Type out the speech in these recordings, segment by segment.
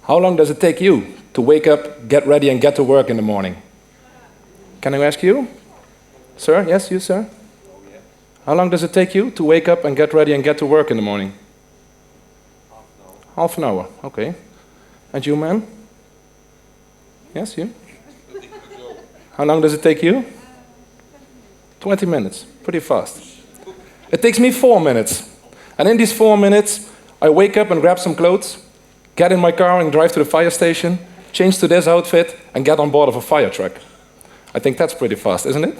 How long does it take you to wake up, get ready, and get to work in the morning? Can I ask you? Sir? Yes, you, sir? How long does it take you to wake up and get ready and get to work in the morning? Half an hour, okay. And you, ma'am? Yes, you? How long does it take you? 20 minutes, pretty fast. It takes me 4 minutes. And in these 4 minutes, I wake up and grab some clothes, get in my car and drive to the fire station, change to this outfit, and get on board of a fire truck. I think that's pretty fast, isn't it?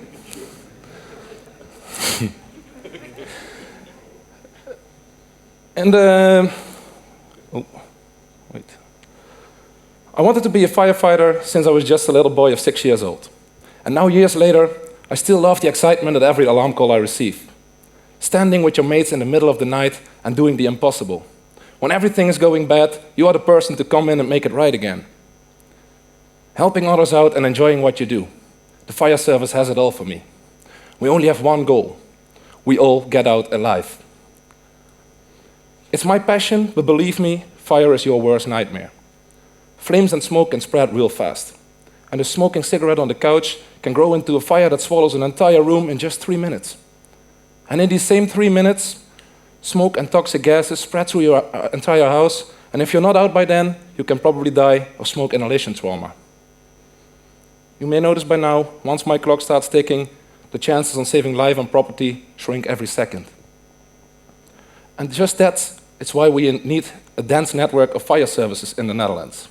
And I wanted to be a firefighter since I was just a little boy of 6 years old. And now, years later, I still love the excitement at every alarm call I receive. Standing with your mates in the middle of the night and doing the impossible. When everything is going bad, you are the person to come in and make it right again. Helping others out and enjoying what you do. The fire service has it all for me. We only have one goal. We all get out alive. It's my passion, but believe me, fire is your worst nightmare. Flames and smoke can spread real fast. And a smoking cigarette on the couch can grow into a fire that swallows an entire room in just 3 minutes. And in these same 3 minutes, smoke and toxic gases spread through your entire house, and if you're not out by then, you can probably die of smoke inhalation trauma. You may notice by now, once my clock starts ticking, the chances on saving life and property shrink every second. And just that, it's why we need a dense network of fire services in the Netherlands.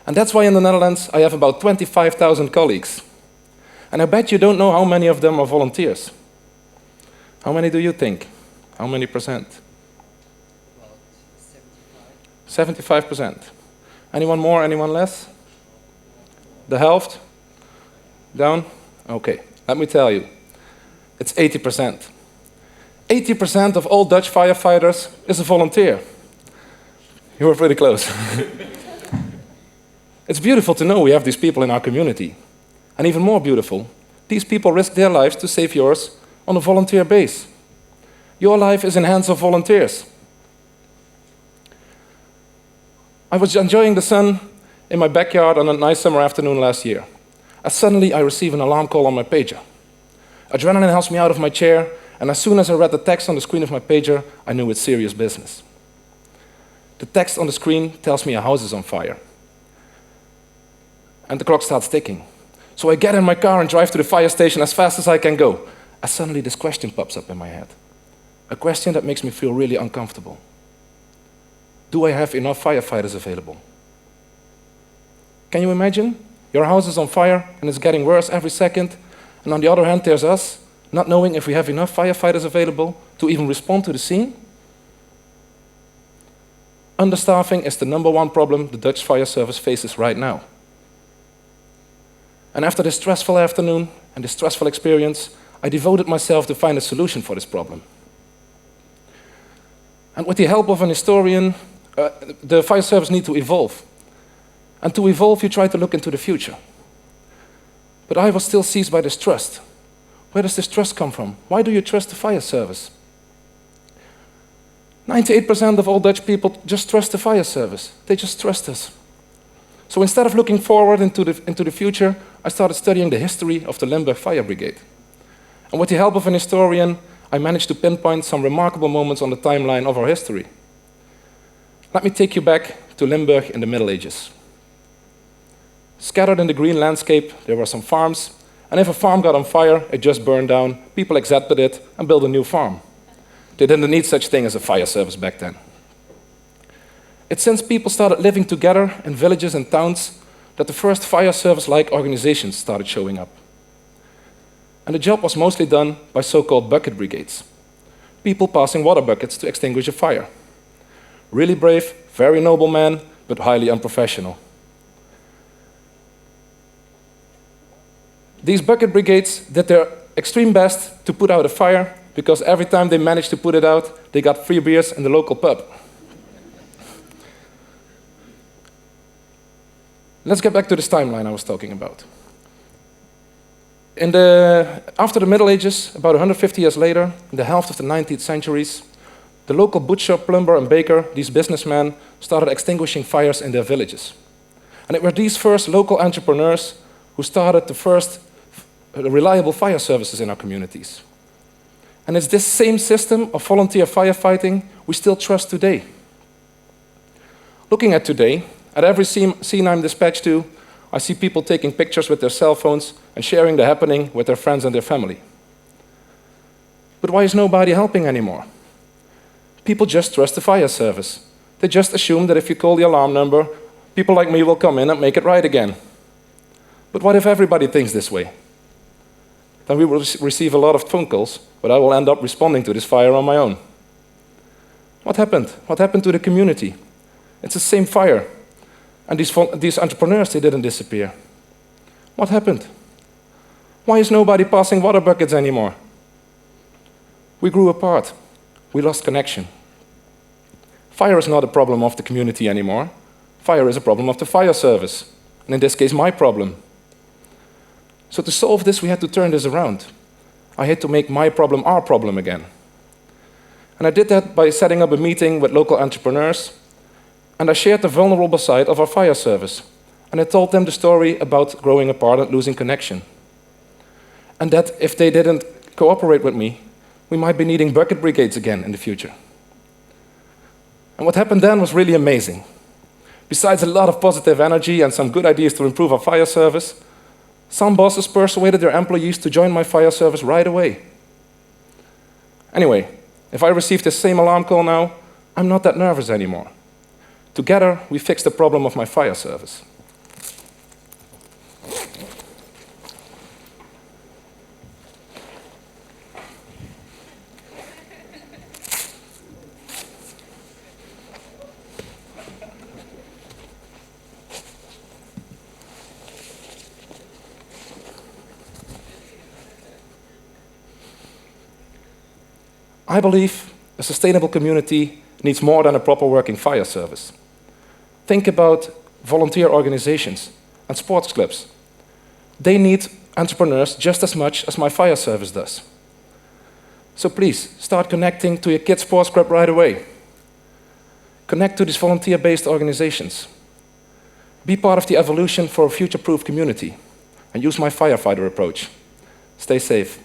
And that's why in the Netherlands I have about 25,000 colleagues. And I bet you don't know how many of them are volunteers. How many do you think? How many percent? About 75. 75%. Anyone more, anyone less? The half? Down? Okay, let me tell you. It's 80%. 80% of all Dutch firefighters is a volunteer. You were pretty close. It's beautiful to know we have these people in our community. And even more beautiful, these people risk their lives to save yours on a volunteer base. Your life is in hands of volunteers. I was enjoying the sun in my backyard on a nice summer afternoon last year. And suddenly I receive an alarm call on my pager. Adrenaline helps me out of my chair, and as soon as I read the text on the screen of my pager, I knew it's serious business. The text on the screen tells me a house is on fire. And the clock starts ticking. So I get in my car and drive to the fire station as fast as I can go. And suddenly this question pops up in my head. A question that makes me feel really uncomfortable. Do I have enough firefighters available? Can you imagine? Your house is on fire and it's getting worse every second. And on the other hand, there's us, not knowing if we have enough firefighters available to even respond to the scene. Understaffing is the #1 problem the Dutch fire service faces right now. And after this stressful afternoon and this stressful experience, I devoted myself to find a solution for this problem. And with the help of an historian, the fire service needs to evolve. And to evolve, you try to look into the future. But I was still seized by this trust. Where does this trust come from? Why do you trust the fire service? 98% of all Dutch people just trust the fire service. They just trust us. So instead of looking forward into the future, I started studying the history of the Limburg Fire Brigade. And with the help of an historian, I managed to pinpoint some remarkable moments on the timeline of our history. Let me take you back to Limburg in the Middle Ages. Scattered in the green landscape, there were some farms, and if a farm got on fire, it just burned down, people accepted it and built a new farm. They didn't need such thing as a fire service back then. It's since people started living together in villages and towns that the first fire service-like organizations started showing up. And the job was mostly done by so-called bucket brigades, people passing water buckets to extinguish a fire. Really brave, very noble men, but highly unprofessional. These bucket brigades did their extreme best to put out a fire, because every time they managed to put it out, they got free beers in the local pub. Let's get back to this timeline I was talking about. After the Middle Ages, about 150 years later, in the half of the 19th centuries, The local butcher, plumber, and baker, these businessmen, started extinguishing fires in their villages. And it were these first local entrepreneurs who started the first reliable fire services in our communities. And it's this same system of volunteer firefighting we still trust today. Looking at today, at every scene I'm dispatched to, I see people taking pictures with their cell phones and sharing the happening with their friends and their family. But why is nobody helping anymore? People just trust the fire service. They just assume that if you call the alarm number, people like me will come in and make it right again. But what if everybody thinks this way? Then we will receive a lot of phone calls, but I will end up responding to this fire on my own. What happened? What happened to the community? It's the same fire. And these entrepreneurs, they didn't disappear. What happened? Why is nobody passing water buckets anymore? We grew apart. We lost connection. Fire is not a problem of the community anymore. Fire is a problem of the fire service. And in this case, my problem. So to solve this, we had to turn this around. I had to make my problem our problem again. And I did that by setting up a meeting with local entrepreneurs, and I shared the vulnerable side of our fire service. And I told them the story about growing apart and losing connection. And that if they didn't cooperate with me, we might be needing bucket brigades again in the future. And what happened then was really amazing. Besides a lot of positive energy and some good ideas to improve our fire service, some bosses persuaded their employees to join my fire service right away. Anyway, if I receive the same alarm call now, I'm not that nervous anymore. Together, we fixed the problem of my fire service. I believe a sustainable community needs more than a proper working fire service. Think about volunteer organizations and sports clubs. They need entrepreneurs just as much as my fire service does. So please, start connecting to your kids' sports club right away. Connect to these volunteer-based organizations. Be part of the evolution for a future-proof community. And use my firefighter approach. Stay safe.